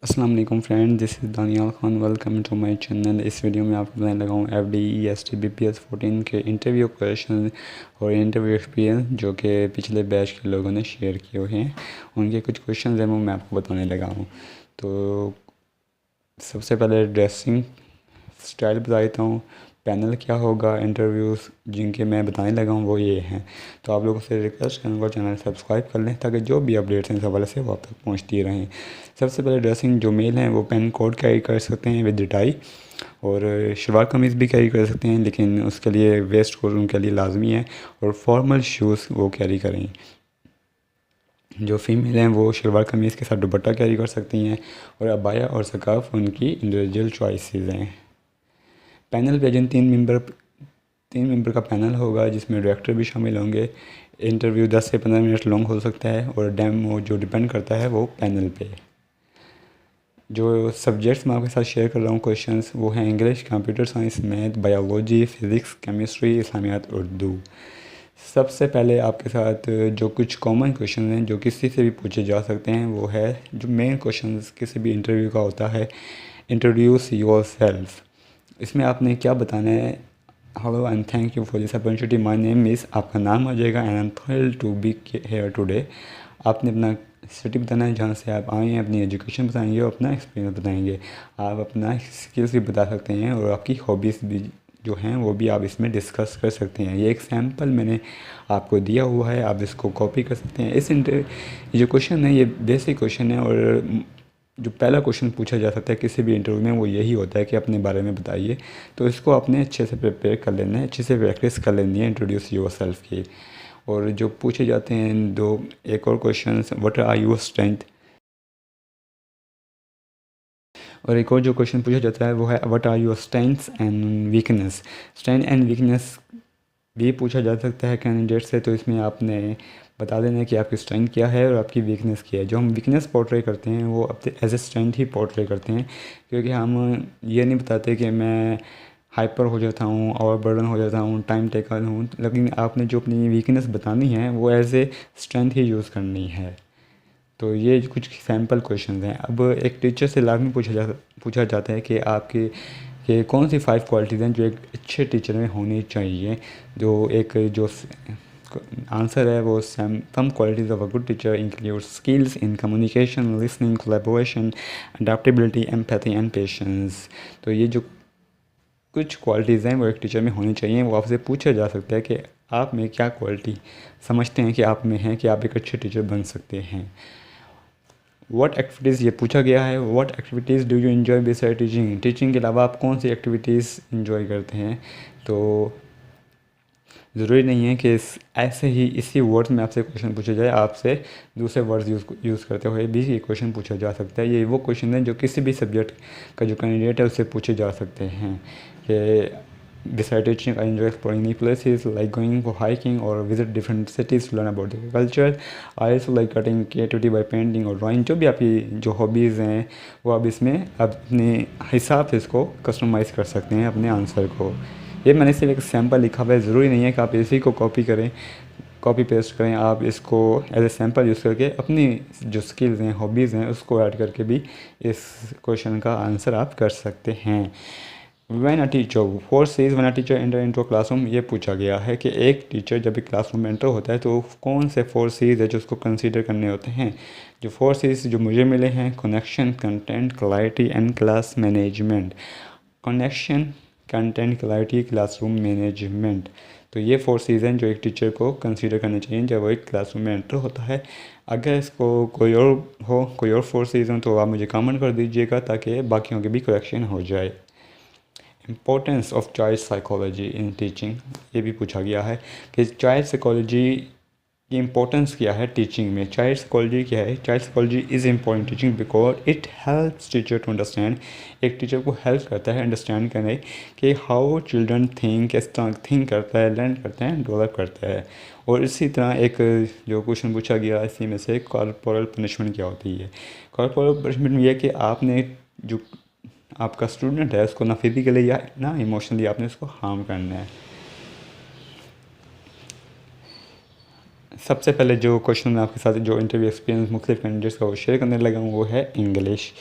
अस्सलाम वालेकुम friend, this is Daniyal Khan. Welcome to my channel. इस वीडियो में आपको बताने लगा हूँ FDE ST BPS 14 के इंटरव्यू क्वेश्चन और इंटरव्यू एक्सपीरियंस जो कि पिछले बैच के लोगों ने शेयर किए हुए हैं। उनके कुछ क्वेश्चन हैं वो मैं आपको बताने लगा हूँ। तो सबसे पहले ड्रेसिंग स्टाइल बता देता हूँ। पैनल क्या होगा, इंटरव्यूज़ जिनके मैं बताने लगा हूँ वो ये हैं। तो आप लोगों से रिक्वेस्ट करूँगा चैनल सब्सक्राइब कर लें ताकि जो भी अपडेट्स हैं इस हवाले से वो आप तक पहुँचती रहें। सबसे पहले ड्रेसिंग जो मेल हैं वो पेन कोट कैरी कर सकते हैं विद टाई, और शलवार कमीज़ भी कैरी कर सकते हैं, लेकिन उसके लिए वेस्ट कोट उनके लिए लाजमी है, और फॉर्मल शूज़ वो कैरी करें। जो फीमेल हैं वो शलवार कमीज़ के साथ दुपट्टा कैरी कर सकती हैं, और अबाया और सकाफ उनकी इंडिविजुअल चॉइसेस हैं। पैनल प्रेजेंट तीन मेंबर का पैनल होगा जिसमें डायरेक्टर भी शामिल होंगे। इंटरव्यू 10 से 15 मिनट लॉन्ग हो सकता है, और डेमो जो डिपेंड करता है वो पैनल पे। जो सब्जेक्ट्स मैं आपके साथ शेयर कर रहा हूँ क्वेश्चंस, वो हैं English, computer science, math, biology, physics, chemistry, इस्लामियात, उर्दू। सबसे पहले आपके साथ जो कुछ कॉमन क्वेश्चन हैं जो किसी से भी पूछे जा सकते हैं वो है, जो मेन क्वेश्चन किसी भी इंटरव्यू का होता है, इंट्रोड्यूस योर सेल्फ। इसमें आपने क्या बताना है। Hello and thank you for this opportunity, my name is, आपका नाम आ जाएगा, and I am thrilled to be here today. आपने अपना सिटी बताना है जहाँ से आप आए हैं, अपनी एजुकेशन बताएंगे और अपना एक्सपीरियंस बताएंगे। आप अपना स्किल्स भी बता सकते हैं, और आपकी हॉबीज़ भी जो हैं वो भी आप इसमें डिस्कस कर सकते हैं। ये एक सैम्पल मैंने आपको दिया हुआ है, आप इसको कॉपी कर सकते हैं। ये जो क्वेश्चन है ये बेसिक क्वेश्चन है, और जो पहला क्वेश्चन पूछा जा सकता है किसी भी इंटरव्यू में वो यही होता है कि अपने बारे में बताइए। तो इसको आपने अच्छे से प्रिपेयर कर लेना है, अच्छे से प्रैक्टिस कर लेनी है इंट्रोड्यूस योर सेल्फ की। और जो पूछे जाते हैं दो एक और question, what are your strength, और एक और जो क्वेश्चन पूछा जाता है वो है what are your strengths and weakness. Strength and weakness भी पूछा जा सकता है कैंडिडेट से, तो इसमें आपने बता देना है कि आपकी स्ट्रेंथ क्या है और आपकी वीकनेस क्या है। जो हम वीकनेस पोर्ट्रे करते हैं वो अपने एज ए स्ट्रेंथ ही पोर्ट्रे करते हैं, क्योंकि हम ये नहीं बताते कि मैं हाइपर हो जाता हूँ और बर्डन हो जाता हूँ, टाइम टेकर हूँ, लेकिन आपने जो अपनी वीकनेस बतानी है वो एज ए स्ट्रेंथ ही यूज़ करनी है। तो ये कुछ सैम्पल क्वेश्चंस हैं। अब एक टीचर से लाजमी पूछा जाता है कि आपकी कि कौन सी 5 क्वालिटीज़ हैं जो एक अच्छे टीचर में होनी चाहिए। जो आंसर है वो some qualities of a good teacher include skills in communication, listening, collaboration, adaptability, empathy and patience. तो ये जो कुछ क्वालिटीज़ हैं वो एक टीचर में होनी चाहिए। वो आपसे पूछा जा सकता है कि आप में क्या क्वालिटी समझते हैं कि आप में है कि आप एक अच्छे टीचर बन सकते हैं। व्हाट एक्टिविटीज़ ये पूछा गया है, what activities do you enjoy beside teaching. Teaching के अलावा आप कौन सी एक्टिविटीज़ इंजॉय करते हैं। तो ज़रूरी नहीं है कि ऐसे ही इसी वर्ड्स में आपसे क्वेश्चन पूछा जाए, आपसे दूसरे वर्ड्स यूज़ करते हुए भी ये क्वेश्चन पूछा जा सकता है। ये वो क्वेश्चन है जो किसी भी सब्जेक्ट का जो कैंडिडेट है उससे पूछे जा सकते हैं कि besides teaching, I enjoy exploring new places like going for hiking or visit different cities to learn about their culture. I also like cutting creativity by painting और drawing। जो भी आपकी जो हॉबीज़ हैं वो आप इसमें अपने हिसाब से इसको कस्टमाइज़ कर सकते हैं अपने आंसर को। ये मैंने सिर्फ एक सैम्पल लिखा हुआ है, ज़रूरी नहीं है कि आप इसी को कॉपी पेस्ट करें। आप इसको एज ए सैम्पल यूज़ करके अपनी जो स्किल्स हैं, हॉबीज़ हैं, उसको ऐड करके भी इस क्वेश्चन का आंसर आप कर सकते हैं। When a teacher forces when a teacher enter into a classroom, ये पूछा गया है कि एक टीचर जब भी क्लासरूम में एंटर होता है तो कौन से फोर्सेस है जो उसको कंसीडर करने होते हैं। जो फोर्सेस जो मुझे मिले हैं, connection, content, clarity and class management. Connection, content, clarity, classroom management. तो ये फोर्सेस हैं जो एक टीचर को कंसीडर करने चाहिए जब वो एक क्लासरूम में एंटर होता है। अगर इसको कोई और फोर्सेस हों तो आप मुझे कमेंट कर दीजिएगा ताकि बाकियों की भी करेक्शन हो जाए। Importance of child psychology in teaching, ये भी पूछा गया है कि चाइल्ड साइकोलॉजी की इम्पोर्टेंस क्या है टीचिंग में। चाइल्ड साइकोलॉजी क्या है। Child psychology is important teaching because it helps teacher to understand. एक टीचर को हेल्प करता है अंडरस्टैंड करने कि हाउ चिल्ड्रन थिंक, किस तरह थिंक करता है, लर्न करता है, डेवलप करता है। और इसी तरह एक जो क्वेश्चन पूछा गया इसी में से, कॉर्पोरल पनिशमेंट क्या होती है। कॉर्पोरल पनिशमेंट ये है कि आपने जो आपका स्टूडेंट है उसको ना फिज़िकली या ना इमोशनली आपने उसको हार्म करना है। सबसे पहले जो क्वेश्चन मैं आपके साथ जो इंटरव्यू एक्सपीरियंस मुख्तलिफ कैंडिडेट्स का वो शेयर करने लगा हूँ वो है इंग्लिश।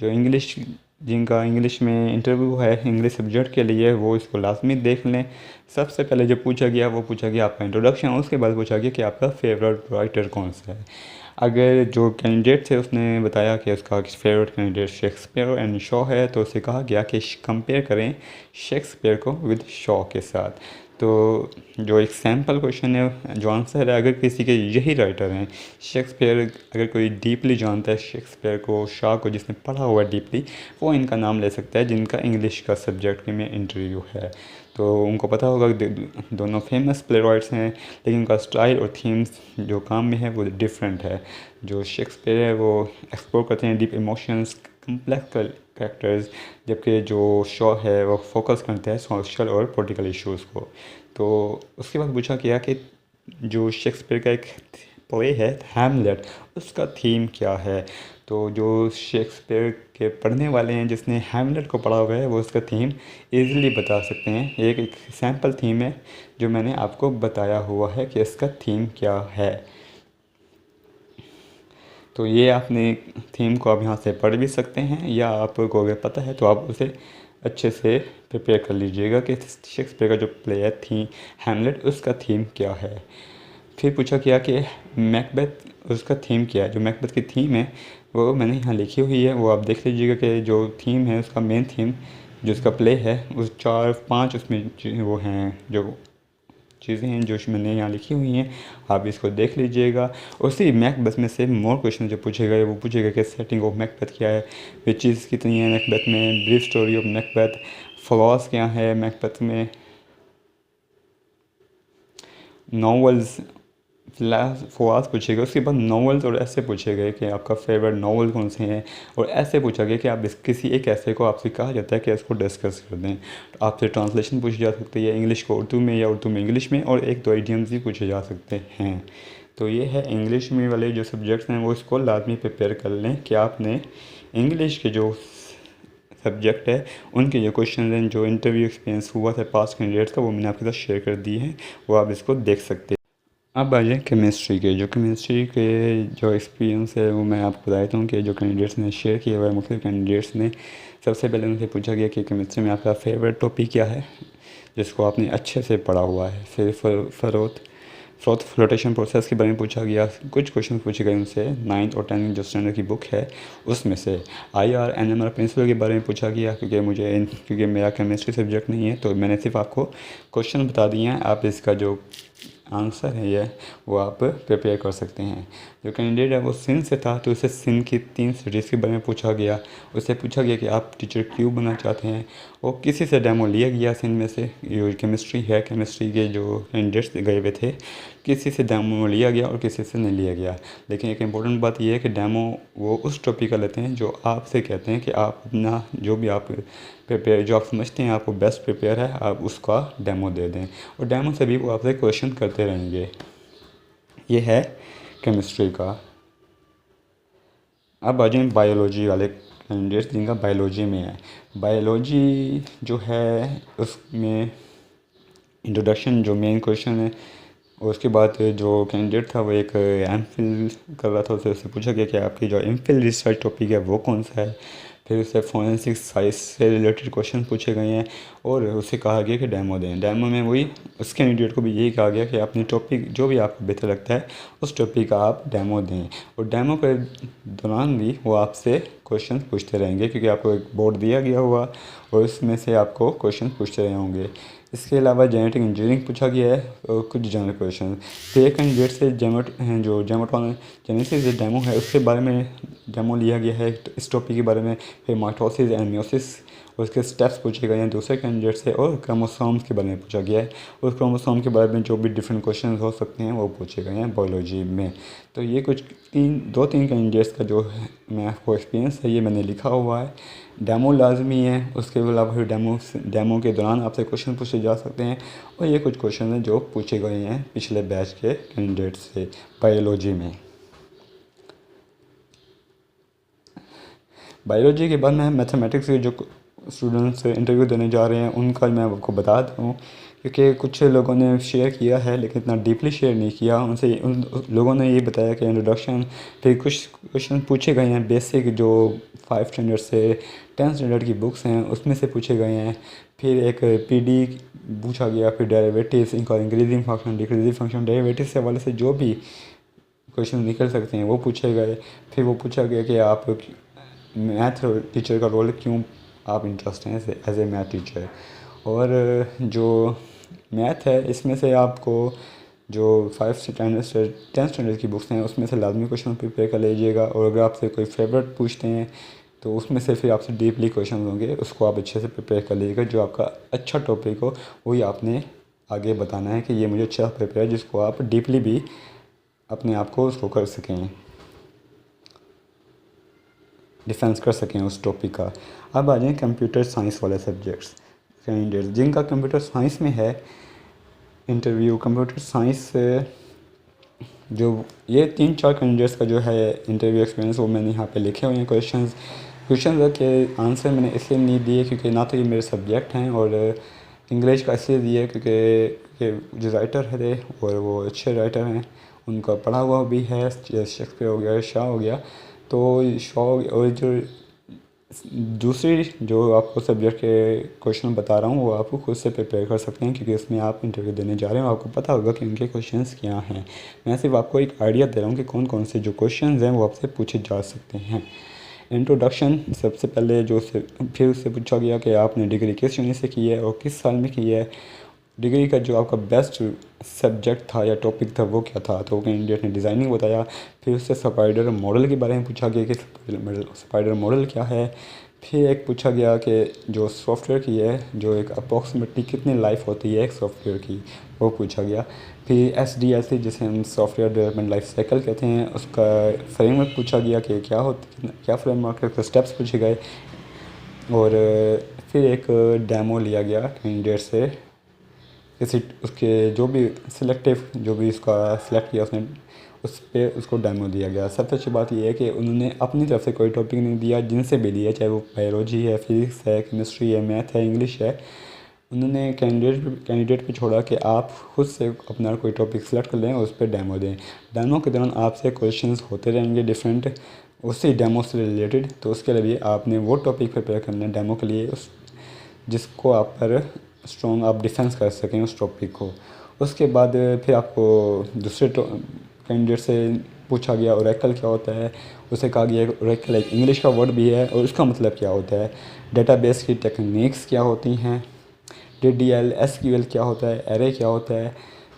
जो जिनका इंग्लिश में इंटरव्यू है इंग्लिश सब्जेक्ट के लिए, वो इसको लाजमी देख लें। सबसे पहले जो पूछा गया वो पूछा गया आपका इंट्रोडक्शन, उसके बाद पूछा गया कि आपका फेवरेट राइटर कौन सा है। अगर जो कैंडिडेट थे उसने बताया कि उसका favourite candidate Shakespeare and Shaw है, तो उसे कहा गया कि कंपेयर करें शेक्सपियर को विद शॉ के साथ। तो जो एक सैम्पल क्वेश्चन है, जो आंसर है, अगर किसी के यही राइटर हैं शेक्सपियर, अगर कोई डीपली जानता है शेक्सपियर को, शॉ को, जिसने पढ़ा हुआ है डीपली, वो इनका नाम ले सकता है जिनका इंग्लिश का सब्जेक्ट में इंटरव्यू है। तो उनको पता होगा कि दोनों फेमस प्ले राइट्स हैं, लेकिन उनका स्टाइल और थीम्स जो काम में है वो डिफरेंट है। जो शेक्सपियर है वो एक्सप्लोर करते हैं डीप इमोशंस, कम्प्लेक्स कैरेक्टर्स, जबकि जो शॉ है वो फोकस करते हैं सोशल और पॉलिटिकल इश्यूज़ को। तो उसके बाद पूछा गया कि जो शेक्सपियर का एक प्ले है हैमलेट, उसका थीम क्या है। तो जो शेक्सपियर के पढ़ने वाले हैं, जिसने हैमलेट को पढ़ा हुआ है, वो उसका थीम इजीली बता सकते हैं। एक सैम्पल थीम है जो मैंने आपको बताया हुआ है कि इसका थीम क्या है। तो ये आपने थीम को आप यहाँ से पढ़ भी सकते हैं, या आपको अगर पता है तो आप उसे अच्छे से प्रिपेयर कर लीजिएगा कि शेक्सपियर का जो प्ले है हैमलेट, उसका थीम क्या है। फिर पूछा गया कि मैकबेथ, उसका थीम क्या है। जो मैकबेथ की थीम है वो मैंने यहाँ लिखी हुई है, वो आप देख लीजिएगा कि जो थीम है उसका मेन थीम जो उसका प्ले है, उस 4-5 उसमें वो हैं जो चीज़ें हैं जो मैंने यहाँ लिखी हुई हैं, आप इसको देख लीजिएगा। उसी मैकबेथ में से मोर क्वेश्चन जो पूछे गए वो पूछे गए कि सेटिंग ऑफ मैकबेथ क्या है, वे चीज़ कितनी है मैकबेथ में, brief story of Macbeth, flaws क्या है मैकबेथ में, नॉवेल्स फवाद पूछे गए। उसके बाद नॉवेल्स और ऐसे पूछे गए कि आपका फेवरेट नॉवल कौन से हैं, और ऐसे पूछा गया कि आप किसी एक ऐसे को आपसे कहा जाता है कि इसको डिस्कस कर दें। तो आपसे ट्रांसलेशन पूछी जा सकती है इंग्लिश को उर्दू में या उर्दू में इंग्लिश में, और 1-2 इडियम्स भी पूछे जा सकते हैं। तो ये है इंग्लिश में वाले जो सब्जेक्ट्स हैं, वो इसको लाजमी प्रिपेयर कर लें कि आपने इंग्लिश के जो सब्जेक्ट है उनके जो क्वेश्चन हैं, जो इंटरव्यू एक्सपीरियंस हुआ था पास्ट कैंडिडेट्स का, वो मैंने आपके साथ शेयर कर दिए हैं, वो आप इसको देख सकते हैं। अब आ जाए केमिस्ट्री के। जो केमिस्ट्री के जो एक्सपीरियंस है वो मैं आपको बता देता हूँ कि जो कैंडिडेट्स ने शेयर किया हुआ है, मुख्तलिफ कैंडिडेट्स ने, सबसे पहले उनसे पूछा गया कि केमिस्ट्री में आपका फेवरेट टॉपिक क्या है जिसको आपने अच्छे से पढ़ा हुआ है। फिर फ्लोटेशन प्रोसेस के बारे में पूछा गया। कुछ क्वेश्चन पूछे गए उनसे 9th और 10th जो स्टैंडर्ड की बुक है उसमें से। IR NMR प्रिंसिपल के बारे में पूछा गया, क्योंकि मेरा केमिस्ट्री सब्जेक्ट नहीं है, तो मैंने सिर्फ आपको क्वेश्चन बता दिए हैं, आप इसका जो आंसर है ये वो आप प्रिपेयर कर सकते हैं। जो कैंडिडेट है वो सिंध से था, तो उसे सिंध की 3 सिटीज़ के बारे में पूछा गया। उससे पूछा गया कि आप टीचर क्यों बनना चाहते हैं। वो किसी से डेमो लिया गया सिंध में से, जो केमिस्ट्री है, केमिस्ट्री के जो कैंडिडेट्स गए हुए थे, किसी से डेमो लिया गया और किसी से नहीं लिया गया। लेकिन एक इम्पोर्टेंट बात यह है कि डेमो वो उस टॉपिक का लेते हैं जो आपसे कहते हैं कि आप अपना जो भी आप प्रिपेयर, जो आप समझते हैं आपको बेस्ट प्रिपेयर है, आप उसका डेमो दे दें, और डेमो से भी वो आपसे क्वेश्चन करते रहेंगे। ये है केमिस्ट्री का। अब आ जाए बायोलॉजी वाले कैंडिडेट्स जिनका बायोलॉजी में है। बायोलॉजी जो है उसमें इंट्रोडक्शन जो मेन क्वेश्चन है, और उसके बाद जो कैंडिडेट था वो एक एमफिल कर रहा था, उससे पूछा गया कि आपकी जो एमफिल रिसर्च टॉपिक है वो कौन सा है। फिर उससे फोरेंसिक साइंस से रिलेटेड क्वेश्चन पूछे गए हैं, और उससे कहा गया कि डेमो दें। डेमो में वही उस कैंडिडेट को भी यही कहा गया कि अपनी टॉपिक जो भी आपको बेहतर लगता है उस टॉपिक का आप डेमो दें, और डेमो के दौरान भी वो आपसे क्वेश्चन पूछते रहेंगे, क्योंकि आपको एक बोर्ड दिया गया हुआ और उसमें से आपको क्वेश्चन पूछते रहे होंगे। इसके अलावा जेनेटिक इंजीनियरिंग पूछा गया है, और कुछ जनरल क्वेश्चन। तो एक कैंडिडेट से जो जेनेसिस डेमो है उसके बारे में डेमो लिया गया है, इस टॉपिक के बारे में। फिर माइटोसिस एंड मियोसिस उसके स्टेप्स पूछे गए हैं दूसरे कैंडिडेट से, और क्रोमोसोम्स के बारे में पूछा गया है। उस क्रोमोसोम के बारे में जो भी डिफरेंट क्वेश्चन हो सकते हैं वो पूछे गए हैं बायोलॉजी में। तो ये कुछ 2-3 कैंडिडेट्स का जो है मैं आपको एक्सपीरियंस है ये मैंने लिखा हुआ है। डेमो लाजमी है, उसके अलावा फिर डेमो के दौरान आपसे क्वेश्चन पूछे जा सकते हैं, और ये कुछ क्वेश्चन हैं जो पूछे गए हैं पिछले बैच के कैंडिडेट से बायोलॉजी में। बायोलॉजी के बाद मैं मैथमेटिक्स के जो स्टूडेंट्स इंटरव्यू देने जा रहे हैं उनका मैं आपको बता दूँ क्योंकि कुछ लोगों ने शेयर किया है लेकिन इतना डीपली शेयर नहीं किया। उन लोगों ने ये बताया कि इंट्रोडक्शन, फिर कुछ क्वेश्चन पूछे गए हैं बेसिक जो 5 स्टैंडर्ड से 10 स्टैंडर्ड की बुक्स हैं उसमें से पूछे गए हैं। फिर एक पीडी पूछा गया, फिर डेरिवेटिव्स, इनका increasing function, decreasing function, derivative से हवाले से जो भी क्वेश्चन निकल सकते हैं वो पूछे गए। फिर वो पूछा गया कि आप मैथ टीचर का रोल क्यों आप इंटरेस्ट हैं एज ए मैथ टीचर। और जो मैथ है इसमें से आपको जो 5 स्टैंडर्ड से 10 स्टैंडर्ड की बुक्स हैं उसमें से लाजमी क्वेश्चन प्रिपेयर कर लीजिएगा। और अगर आपसे कोई फेवरेट पूछते हैं तो उसमें से फिर आपसे डीपली क्वेश्चन होंगे, उसको आप अच्छे से प्रिपेयर कर लीजिएगा। जो आपका अच्छा टॉपिक हो वही आपने आगे बताना है कि ये मुझे अच्छा प्रिपेयर है, जिसको आप डीपली भी अपने आप को उसको कर सकें, डिफेंस कर सकें उस टॉपिक का। अब आ जाएँ कंप्यूटर साइंस वाले सब्जेक्ट्स कैंडिडेट्स जिनका कंप्यूटर साइंस में है इंटरव्यू। कंप्यूटर साइंस जो ये 3-4 कैंडिडेट्स का जो है इंटरव्यू एक्सपीरियंस वो मैंने यहाँ पे लिखे हुए हैं। क्वेश्चन के आंसर मैंने इसलिए नहीं दिए क्योंकि ना तो ये मेरे सब्जेक्ट हैं, और इंग्लिश का इसलिए दिए क्योंकि जो राइटर है और वो अच्छे राइटर हैं, उनका पढ़ा हुआ भी है। शेक्सपियर हो गया, शॉ हो गया, तो शॉ और जो दूसरी जो आपको सब्जेक्ट के क्वेश्चन बता रहा हूँ वो आपको खुद से प्रिपेयर कर सकते हैं, क्योंकि इसमें आप इंटरव्यू देने जा रहे हो, आपको पता होगा कि उनके क्वेश्चंस क्या हैं। मैं सिर्फ आपको एक आइडिया दे रहा हूँ कि कौन कौन से जो क्वेश्चंस हैं वो आपसे पूछे जा सकते हैं। इंट्रोडक्शन सबसे पहले फिर उससे पूछा गया कि आपने डिग्री किस यूनिट से की है और किस साल में की है। डिग्री का जो आपका बेस्ट सब्जेक्ट था या टॉपिक था वो क्या था, तो कैंडिडेट ने डिज़ाइनिंग बताया। फिर उससे स्पाइडर मॉडल के बारे में पूछा गया कि स्पाइडर मॉडल क्या है। फिर एक पूछा गया कि जो सॉफ्टवेयर की है, जो एक अप्रॉक्सीमेटली कितनी लाइफ होती है एक सॉफ्टवेयर की, वो पूछा गया। फिर SDLC जिसे हम सॉफ्टवेयर डेवलपमेंट लाइफ साइकिल कहते हैं, उसका फ्रेमवर्क पूछा गया कि क्या फ्रेमवर्क है, स्टेप्स पूछे गए। और फिर एक डेमो लिया गया कैंडिडेट से, किसी उसके जो भी सिलेक्टिव जो भी उसका सिलेक्ट किया उसने उस पर उसको डेमो दिया गया। सबसे अच्छी बात यह है कि उन्होंने अपनी तरफ से कोई टॉपिक नहीं दिया, जिनसे भी लिया, चाहे वो बायोलॉजी है, फिजिक्स है, केमिस्ट्री है, मैथ है, इंग्लिश है, उन्होंने कैंडिडेट पे छोड़ा कि आप खुद से अपना कोई टॉपिक सेलेक्ट कर लें और उस पर डेमो दें। डेमो के दौरान आपसे क्वेश्चंस होते रहेंगे डिफरेंट उसी डेमो से रिलेटेड, तो उसके लिए आपने वो टॉपिक प्रिपेयर करना है डेमो के लिए, उस जिसको आप पर स्ट्रॉन्ग आप डिफेंस कर सकें उस टॉपिक को। उसके बाद फिर आपको दूसरे कैंडिडेट से पूछा गया ओरेकल क्या होता है। उसे कहा गया ओरेकल एक इंग्लिश का वर्ड भी है और उसका मतलब क्या होता है। डेटाबेस की टेक्निक्स क्या होती हैं, DDL SQL क्या होता है, एरे क्या होता है,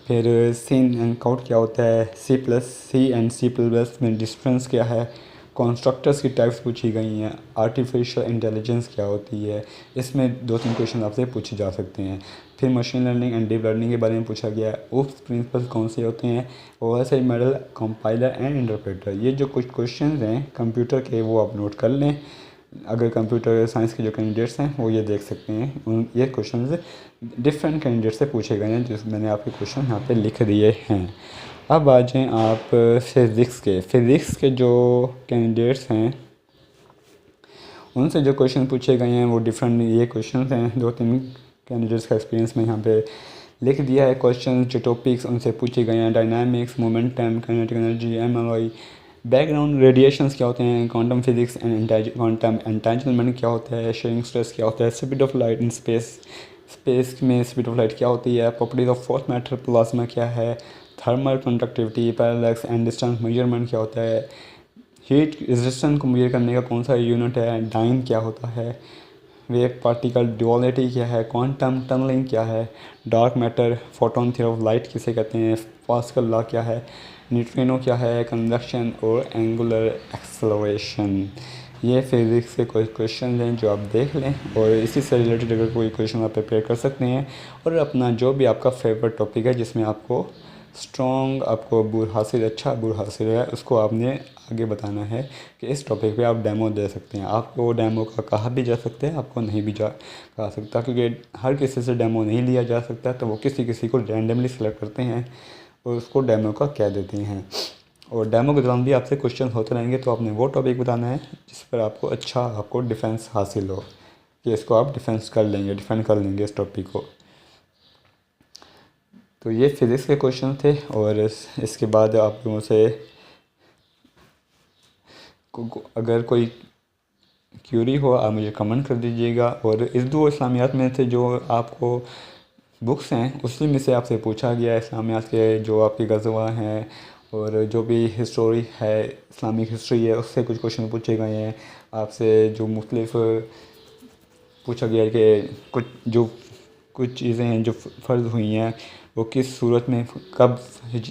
फिर सिन एंड काउट क्या होता है, C एंड C++ में डिफरेंस क्या है, कंस्ट्रक्टर्स की टाइप्स पूछी गई हैं, आर्टिफिशियल इंटेलिजेंस क्या होती है, इसमें 2-3 क्वेश्चन आपसे पूछे जा सकते हैं। फिर machine learning and deep learning के बारे में पूछा गया है, उस प्रिंसिपल कौन से होते हैं, OSI model, compiler and interpreter. ये जो कुछ क्वेश्चन हैं कंप्यूटर के वो आप नोट कर लें। अगर कंप्यूटर साइंस के जो कैंडिडेट्स हैं वो ये देख सकते हैं, ये क्वेश्चन डिफरेंट कैंडिडेट से पूछे गए हैं, जिस मैंने आपके क्वेश्चन यहाँ पे लिख दिए हैं। अब आ जाएँ आप फिज़िक्स के जो कैंडिडेट्स हैं उनसे जो क्वेश्चन पूछे गए हैं वो डिफरेंट ये क्वेश्चन हैं। 2-3 कैंडिडेट्स का एक्सपीरियंस में यहाँ पे लिख दिया है। क्वेश्चन जो टॉपिक्स उनसे पूछे गए हैं, dynamics, momentum, kinetic energy, MLI, background radiations क्या होते हैं, क्वांटम फिजिक्स एंड क्वांटम एंटांजलमेंट क्या होता है, शेयरिंग स्ट्रेस क्या होता है, speed of light in space में स्पीड ऑफ लाइट क्या होती है, properties of fourth matter plasma क्या है, thermal conductivity, parallax and distance measurement क्या होता है, हीट रेजिस्टेंस को मेजर करने का कौन सा यूनिट है, डाइन क्या होता है, वेव पार्टिकल ड्युअलिटी क्या है, क्वांटम टनलिंग क्या है, dark matter, photon theory of light किसे कहते हैं, पास्कल लॉ क्या है, न्यूट्रिनो क्या है, कंडक्शन और एंगुलर एक्सेलरेशन। ये फिज़िक्स के कोई क्वेश्चन हैं जो आप देख लें, और इसी से रिलेटेड अगर कोई क्वेश्चन आप प्रिपेयर कर सकते हैं, और अपना जो भी आपका फेवरेट टॉपिक है जिसमें आपको स्ट्रॉन्ग आपको अच्छा बुर हासिल है, उसको आपने आगे बताना है कि इस टॉपिक पे आप डेमो दे सकते हैं। आपको डेमो का कहा भी जा सकता है, आपको नहीं भी कहा सकता, क्योंकि हर किसी से डेमो नहीं लिया जा सकता, तो वो किसी को रैंडमली सेलेक्ट करते हैं और उसको डेमो का कह देते हैं। और डेमो के दौरान भी आपसे क्वेश्चन होते रहेंगे, तो आपने वो टॉपिक बताना है जिस पर आपको डिफेंस हासिल हो, कि इसको आप डिफेंड कर लेंगे इस टॉपिक को। तो ये फ़िज़िक्स के क्वेश्चन थे और इसके बाद आप लोगों से अगर कोई क्यूरी हो आप मुझे कमेंट कर दीजिएगा। और उर्दू और इस्लामियात में से जो आपको बुक्स हैं उसी में से आपसे पूछा गया है, इस्लामियात के जो आपके गज़वा हैं और जो भी हिस्टोरी है, इस्लामिक हिस्ट्री है, उससे कुछ क्वेश्चन पूछे गए हैं आपसे। जो मुख्तलिफ पूछा गया है कि कुछ चीज़ें हैं जो फ़र्ज़ हुई हैं वो किस सूरत में कब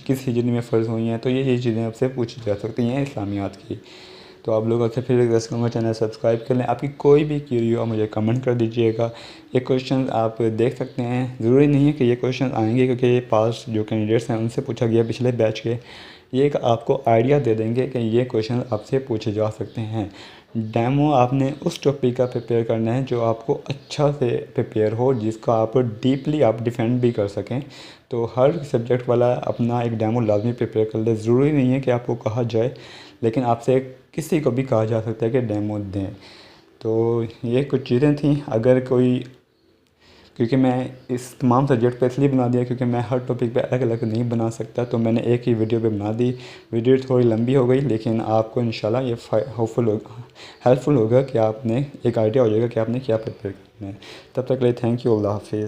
किस हिजरी में फ़र्ज़ हुई हैं, तो ये चीज़ें आपसे पूछी जा सकती हैं इस्लामियात की। तो आप लोग आपसे फिर रिक्वेस्ट करूँगा चैनल सब्सक्राइब कर लें। आपकी कोई भी क्वेरी हो मुझे कमेंट कर दीजिएगा। ये क्वेश्चन आप देख सकते हैं, ज़रूरी नहीं है कि ये क्वेश्चन आएंगे क्योंकि ये पास जो कैंडिडेट्स हैं उनसे पूछा गया पिछले बैच के। ये एक आपको आइडिया दे देंगे कि ये क्वेश्चन आपसे पूछे जा सकते हैं। डेमो आपने उस टॉपिक का प्रिपेयर करना है जो आपको अच्छा से प्रिपेयर हो, जिसका आप डीपली आप डिफेंड भी कर सकें। तो हर सब्जेक्ट वाला अपना एक डेमो लाजमी प्रिपेयर कर ले। ज़रूरी नहीं है कि आपको कहा जाए, लेकिन आपसे किसी को भी कहा जा सकता है कि डेमो दें। तो ये कुछ चीज़ें थी। अगर कोई, क्योंकि मैं इस तमाम सब्जेक्ट पे इसलिए बना दिया क्योंकि मैं हर टॉपिक पे अलग अलग नहीं बना सकता, तो मैंने एक ही वीडियो पे बना दी। वीडियो थोड़ी लंबी हो गई, लेकिन आपको इंशाल्लाह ये हेल्पफुल होगा कि आपने एक आइडिया हो जाएगा कि आपने क्या प्रिपेयर करना है। तब तक के लिए थैंक यू, अल्लाह हाफिज़।